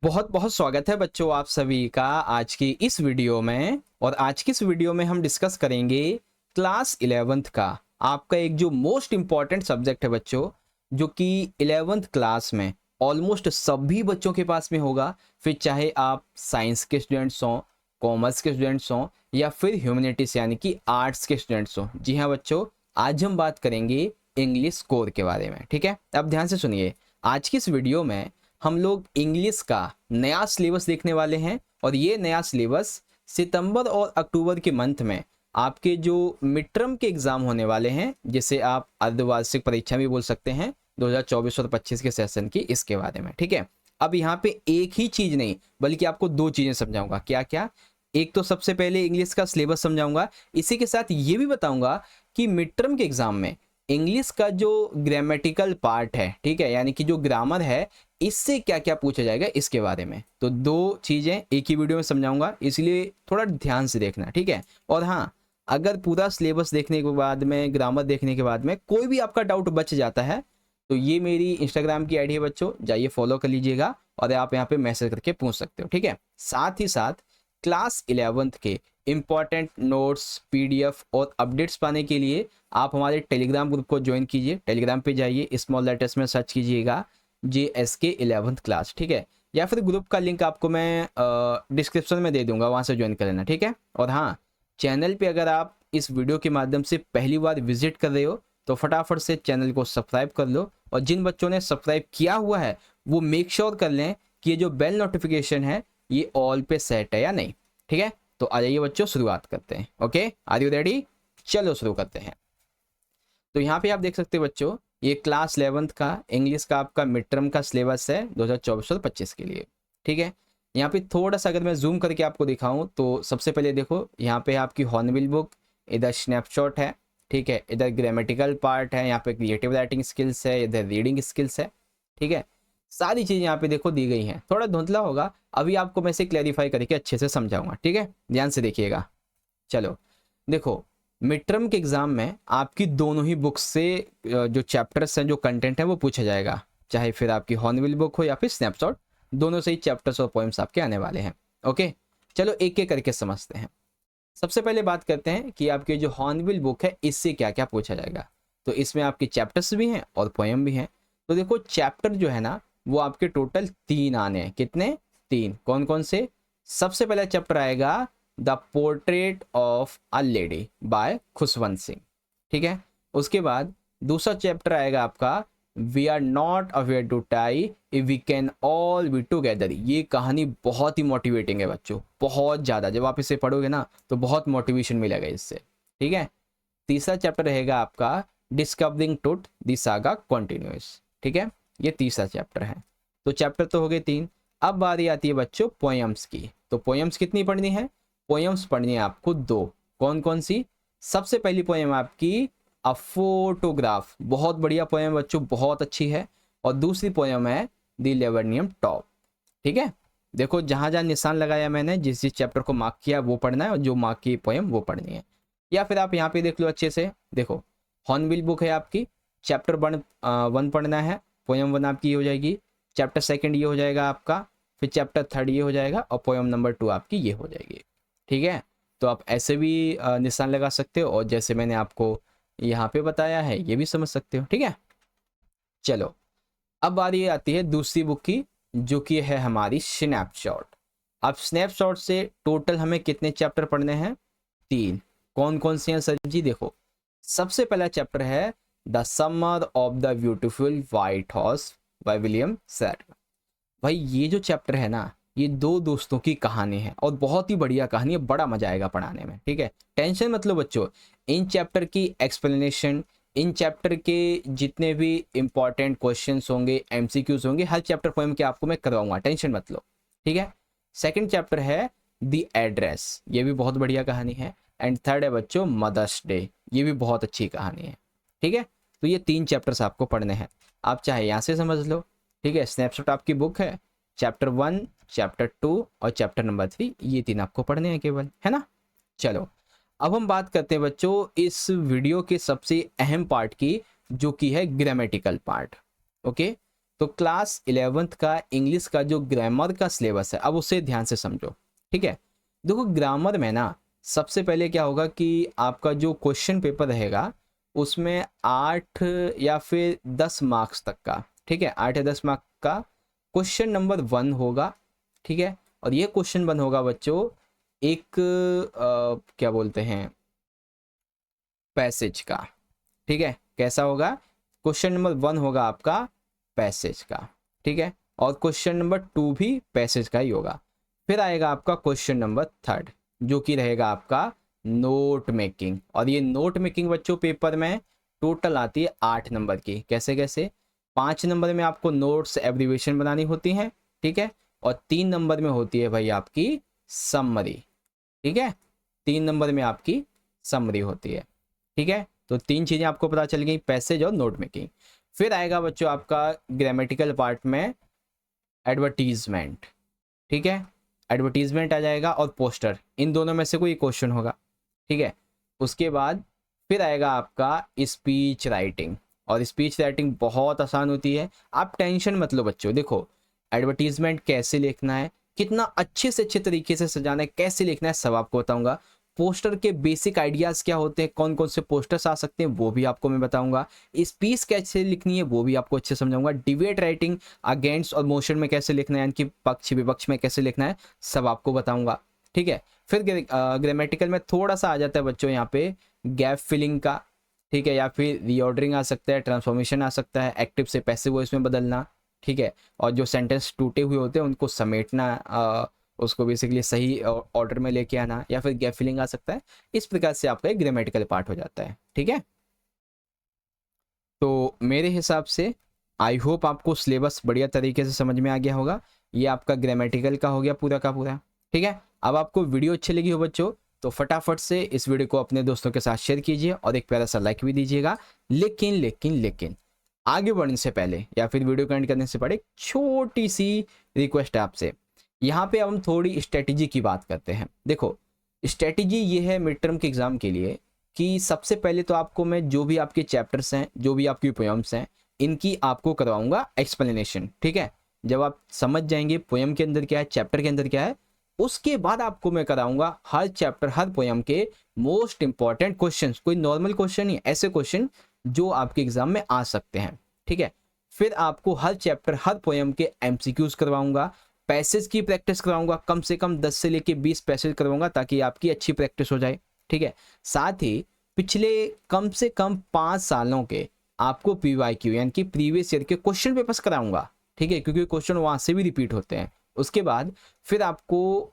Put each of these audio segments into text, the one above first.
बहुत बहुत स्वागत है बच्चों आप सभी का आज की इस वीडियो में। और आज की इस वीडियो में हम डिस्कस करेंगे क्लास 11th का आपका एक जो मोस्ट इम्पॉर्टेंट सब्जेक्ट है बच्चों, जो कि 11th क्लास में ऑलमोस्ट सभी बच्चों के पास में होगा। फिर चाहे आप साइंस के स्टूडेंट्स हों, कॉमर्स के स्टूडेंट्स हों या फिर ह्यूमैनिटीज यानी कि आर्ट्स के स्टूडेंट्स हों। जी हाँ बच्चों, आज हम बात करेंगे इंग्लिश कोर के बारे में। ठीक है, अब ध्यान से सुनिए। आज की इस वीडियो में हम लोग इंग्लिश का नया सिलेबस देखने वाले हैं और ये नया सिलेबस सितंबर और अक्टूबर के मंथ में आपके जो मिड टर्म के एग्जाम होने वाले हैं, जिसे आप अर्धवार्षिक परीक्षा भी बोल सकते हैं 2024 और 25 के सेशन की, इसके बारे में। ठीक है, अब यहाँ पे एक ही चीज नहीं बल्कि आपको दो चीजें समझाऊंगा। क्या क्या? एक तो सबसे पहले इंग्लिश का सिलेबस समझाऊंगा, इसी के साथ ये भी बताऊंगा कि मिड टर्म के एग्जाम में इंग्लिश का जो ग्रामेटिकल पार्ट है, ठीक है, यानी कि जो ग्रामर है, इससे क्या क्या पूछा जाएगा इसके बारे में। तो दो चीजें एक ही वीडियो में समझाऊंगा, इसलिए थोड़ा ध्यान से देखना। ठीक है, और हाँ, अगर पूरा सिलेबस देखने के बाद में, ग्रामर देखने के बाद में कोई भी आपका डाउट बच जाता है तो ये मेरी इंस्टाग्राम की आईडी है बच्चों, जाइए फॉलो कर लीजिएगा और आप यहाँ पे मैसेज करके पूछ सकते हो। ठीक है, साथ ही साथ क्लास 11th के इंपॉर्टेंट नोट्स, पीडीएफ और अपडेट्स पाने के लिए आप हमारे टेलीग्राम ग्रुप को ज्वाइन कीजिए। टेलीग्राम पे जाइए, स्मॉल लेटर्स में सर्च कीजिएगा JSK 11th क्लास। ठीक है, या फिर ग्रुप का लिंक आपको मैं डिस्क्रिप्शन में दे दूंगा, वहां से ज्वाइन कर लेना। ठीक है, और हाँ, चैनल पे अगर आप इस वीडियो के माध्यम से पहली बार विजिट कर रहे हो तो फटाफट से चैनल को सब्सक्राइब कर लो, और जिन बच्चों ने सब्सक्राइब किया हुआ है वो मेक श्योर कर लें कि ये जो बेल नोटिफिकेशन है ये ऑल पे सेट है या नहीं। ठीक है, तो आ जाइए बच्चों, शुरुआत करते हैं। Okay, are you ready? चलो शुरू करते हैं। तो यहाँ पे आप देख सकते हो बच्चों, ये क्लास 11th का इंग्लिश का आपका मिड टर्म का सिलेबस है 2024 और 25 के लिए। ठीक है, यहाँ पे थोड़ा सा अगर मैं जूम करके आपको दिखाऊं तो सबसे पहले देखो, यहाँ पे आपकी हॉर्नबिल बुक, इधर स्नैपशॉट है। ठीक है, इधर ग्रामेटिकल पार्ट है, यहाँ पे क्रिएटिव राइटिंग स्किल्स है, इधर रीडिंग स्किल्स है। ठीक है, सारी चीज़ यहाँ पे देखो दी गई हैं। थोड़ा धुंधला होगा, अभी आपको मैं इसे क्लैरिफाई करके अच्छे से समझाऊंगा। ठीक है, ध्यान से देखिएगा। चलो देखो, मिड टर्म के एग्जाम में आपकी दोनों ही बुक्स से जो चैप्टर्स हैं, जो कंटेंट है, वो पूछा जाएगा। चाहे फिर आपकी हॉर्नबिल बुक हो या फिर स्नैपशॉट, दोनों से ही चैप्टर्स और पोएम्स आपके आने वाले हैं। ओके, चलो एक एक करके समझते हैं। सबसे पहले बात करते हैं कि आपकी जो हॉर्नबिल बुक है इससे क्या क्या पूछा जाएगा। तो इसमें आपके चैप्टर्स भी हैं और पोएम भी हैं। तो देखो, चैप्टर जो है ना वो आपके टोटल 3 आने हैं। कितने? 3। कौन कौन से? सबसे पहला चैप्टर आएगा the portrait of a lady by Khushwant Singh. ठीक है, उसके बाद दूसरा चैप्टर आएगा आपका we are not aware to tie if we can all be together. ये कहानी बहुत ही मोटिवेटिंग है बच्चों, बहुत ज़्यादा। जब आप इसे पढ़ोगे ना तो बहुत मोटिवेशन मिलेगा इससे। ठीक है, तीसरा चैप्टर रहेगा आपका discovering truth the saga continuous. ठीक है, ये तीसरा चैप्टर है। तो चैप्टर तो हो गए 3। अब बारी आती है बच्चों पोएम्स की। तो पोएम्स कितनी पढ़नी है? पोएम्स पढ़नी है आपको 2। कौन कौन सी? सबसे पहली पोएम आपकी अ फोटोग्राफ, बहुत बढ़िया पोएम बच्चों, बहुत अच्छी है। और दूसरी पोएम है द लेवर्नियम टॉप। ठीक है, देखो जहां जहां निशान लगाया मैंने, जिस जिस चैप्टर को मार्क किया वो पढ़ना है और जो मार्क की पोएम वो पढ़नी है। या फिर आप यहाँ पे देख लो अच्छे से। देखो, हॉर्नबिल बुक है आपकी, चैप्टर 1 पढ़ना है, पोएम 1 आपकी ये हो जाएगी। चैप्टर 2 ये हो जाएगा आपका, फिर चैप्टर 3 ये हो जाएगा, और पोएम नंबर 2 आपकी ये हो जाएगी। ठीक है, तो आप ऐसे भी निशान लगा सकते हो, और जैसे मैंने आपको यहाँ पे बताया है ये भी समझ सकते हो। ठीक है, चलो अब बारी आती है दूसरी बुक की, जो कि है हमारी स्नैपशॉट। अब स्नैपशॉट से टोटल हमें कितने चैप्टर पढ़ने हैं? 3। कौन कौन से हैं सर जी? देखो, सबसे पहला चैप्टर है the summer of the beautiful white horse by William Shakespeare. भाई ये जो चैप्टर है ना, ये 2 दोस्तों की कहानी है और बहुत ही बढ़िया कहानी है, बड़ा मजा आएगा पढ़ाने में। ठीक है, टेंशन मत लो बच्चों, इन चैप्टर की एक्सप्लेनेशन, इन चैप्टर के जितने भी इंपॉर्टेंट क्वेश्चंस होंगे, एमसीक्यूज होंगे, हर चैप्टर पोएम के आपको मैं करवाऊंगा, टेंशन मत लो। ठीक है, सेकंड चैप्टर है द एड्रेस, ये भी बहुत बढ़िया कहानी है। एंड थर्ड है बच्चों मदर्स डे, ये भी बहुत अच्छी कहानी है। ठीक है, तो ये 3 चैप्टर्स आपको पढ़ने हैं, आप चाहे यहाँ से समझ लो। ठीक है, स्नैपशॉट आपकी बुक है, चैप्टर 1, चैप्टर 2 और चैप्टर नंबर 3, ये 3 आपको पढ़ने हैं केवल, है ना। चलो अब हम बात करते हैं बच्चों इस वीडियो के सबसे अहम पार्ट की, जो कि है ग्रामेटिकल पार्ट। ओके, तो क्लास 11th का इंग्लिश का जो ग्रामर का सिलेबस है अब उसे ध्यान से समझो, ठीक है। देखो ग्रामर में ना सबसे पहले क्या होगा कि आपका जो क्वेश्चन पेपर रहेगा उसमें 8 या फिर 10 मार्क्स तक का, ठीक है, 8 या 10 मार्क्स का क्वेश्चन नंबर 1 होगा, ठीक है। और ये क्वेश्चन 1 होगा बच्चों एक क्या बोलते हैं पैसेज का, ठीक है। कैसा होगा? क्वेश्चन नंबर 1 होगा आपका पैसेज का, ठीक है। और क्वेश्चन नंबर 2 भी पैसेज का ही होगा। फिर आएगा आपका क्वेश्चन नंबर 3 जो कि रहेगा आपका नोट मेकिंग। और ये नोट मेकिंग बच्चों पेपर में टोटल आती है 8 नंबर की। कैसे कैसे? 5 नंबर में आपको नोट्स एब्रीविएशन बनानी होती हैं, ठीक है। और 3 नंबर में होती है भाई आपकी समरी, ठीक है। 3 नंबर में आपकी समरी होती है, ठीक है। तो 3 चीजें आपको पता चल गई, पैसेज और नोट मेकिंग। फिर आएगा बच्चों आपका ग्रामेटिकल पार्ट में एडवर्टीजमेंट, ठीक है। एडवर्टीजमेंट आ जाएगा और पोस्टर, इन दोनों में से कोई क्वेश्चन होगा, ठीक है। उसके बाद फिर आएगा आपका स्पीच राइटिंग। और स्पीच राइटिंग बहुत आसान होती है, आप टेंशन मत लो बच्चों। देखो एडवर्टीजमेंट कैसे लिखना है, कितना अच्छे तरीके से सजाना है, कैसे लिखना है, सब आपको बताऊंगा। पोस्टर के बेसिक आइडियाज क्या होते हैं, कौन कौन से पोस्टर्स आ सकते हैं वो भी आपको मैं बताऊंगा। स्पीच कैसे लिखनी है वो भी आपको अच्छे समझाऊंगा। डिबेट राइटिंग अगेंस्ट और मोशन में कैसे लिखना है, यानी कि पक्ष विपक्ष में कैसे लिखना है, सब आपको बताऊंगा, ठीक है। फिर ग्रामेटिकल में थोड़ा सा आ जाता है बच्चों यहाँ पे गैप फिलिंग का, ठीक है, या फिर रीऑर्डरिंग आ सकता है, ट्रांसफॉर्मेशन आ सकता है, एक्टिव से पैसिव वॉइस में बदलना, ठीक है। और जो सेंटेंस टूटे हुए होते हैं उनको समेटना, उसको बेसिकली सही ऑर्डर में लेके आना, या फिर गैप फिलिंग आ सकता है। इस प्रकार से आपका एक ग्रामेटिकल पार्ट हो जाता है, ठीक है। तो मेरे हिसाब से आई होप आपको सिलेबस बढ़िया तरीके से समझ में आ गया होगा। ये आपका ग्रामेटिकल का हो गया पूरा का पूरा, ठीक है। अब आपको वीडियो अच्छी लगी हो बच्चों तो फटाफट से इस वीडियो को अपने दोस्तों के साथ शेयर कीजिए और एक प्यारा सा लाइक भी दीजिएगा। लेकिन लेकिन लेकिन आगे बढ़ने से पहले या फिर वीडियो को एंड करने से पहले एक छोटी सी रिक्वेस्ट है आपसे। यहाँ पे हम थोड़ी स्ट्रेटेजी की बात करते हैं। देखो स्ट्रेटेजी ये है मिड टर्म के एग्जाम के लिए कि सबसे पहले तो आपको मैं जो भी आपके चैप्टर्स हैं, जो भी आपकी पोएम्स हैं, इनकी आपको करवाऊंगा एक्सप्लेनेशन, ठीक है। जब आप समझ जाएंगे पोएम के अंदर क्या है, चैप्टर के अंदर क्या है, उसके बाद आपको मैं कराऊंगा हर चैप्टर हर पोएम के मोस्ट इंपॉर्टेंट क्वेश्चंस। कोई नॉर्मल क्वेश्चन नहीं, ऐसे क्वेश्चन जो आपके एग्जाम में आ सकते हैं, ठीक है। फिर आपको हर चैप्टर हर पोएम के एमसीक्यूज करवाऊंगा, पैसेज की प्रैक्टिस करवाऊंगा, कम से कम 10 से लेके 20 पैसेज करवाऊंगा ताकि आपकी अच्छी प्रैक्टिस हो जाए, ठीक है। साथ ही पिछले कम से कम 5 सालों के आपको पीवाईक्यू यानी कि प्रीवियस ईयर के क्वेश्चन पेपर्स कराऊंगा, ठीक है, क्योंकि क्वेश्चन वहां से भी रिपीट होते हैं। उसके बाद फिर आपको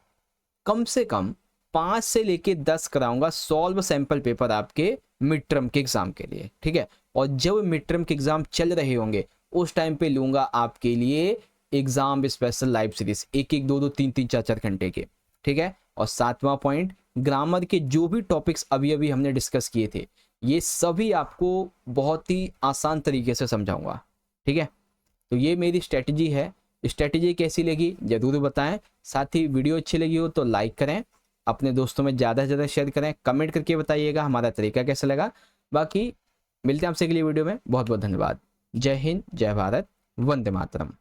कम से कम 5 से लेके 10 कराऊंगा सॉल्व सैंपल पेपर आपके मिड टर्म के एग्जाम के लिए, ठीक है। और जब मिड टर्म के एग्जाम चल रहे होंगे उस टाइम पे लूंगा आपके लिए एग्जाम स्पेशल लाइव सीरीज, 1-1, 2-2, 3-3, 4-4 घंटे के, ठीक है। और 7वां पॉइंट, ग्रामर के जो भी टॉपिक्स अभी अभी हमने डिस्कस किए थे ये सभी आपको बहुत ही आसान तरीके से समझाऊंगा, ठीक है। तो ये मेरी स्ट्रेटजी है। स्ट्रेटजी कैसी लगी जरूर बताएं। साथ ही वीडियो अच्छी लगी हो तो लाइक करें, अपने दोस्तों में ज़्यादा से ज़्यादा शेयर करें, कमेंट करके बताइएगा हमारा तरीका कैसा लगा। बाकी मिलते हैं आपसे अगली वीडियो में। बहुत बहुत धन्यवाद। जय हिंद, जय भारत, वंदे मातरम।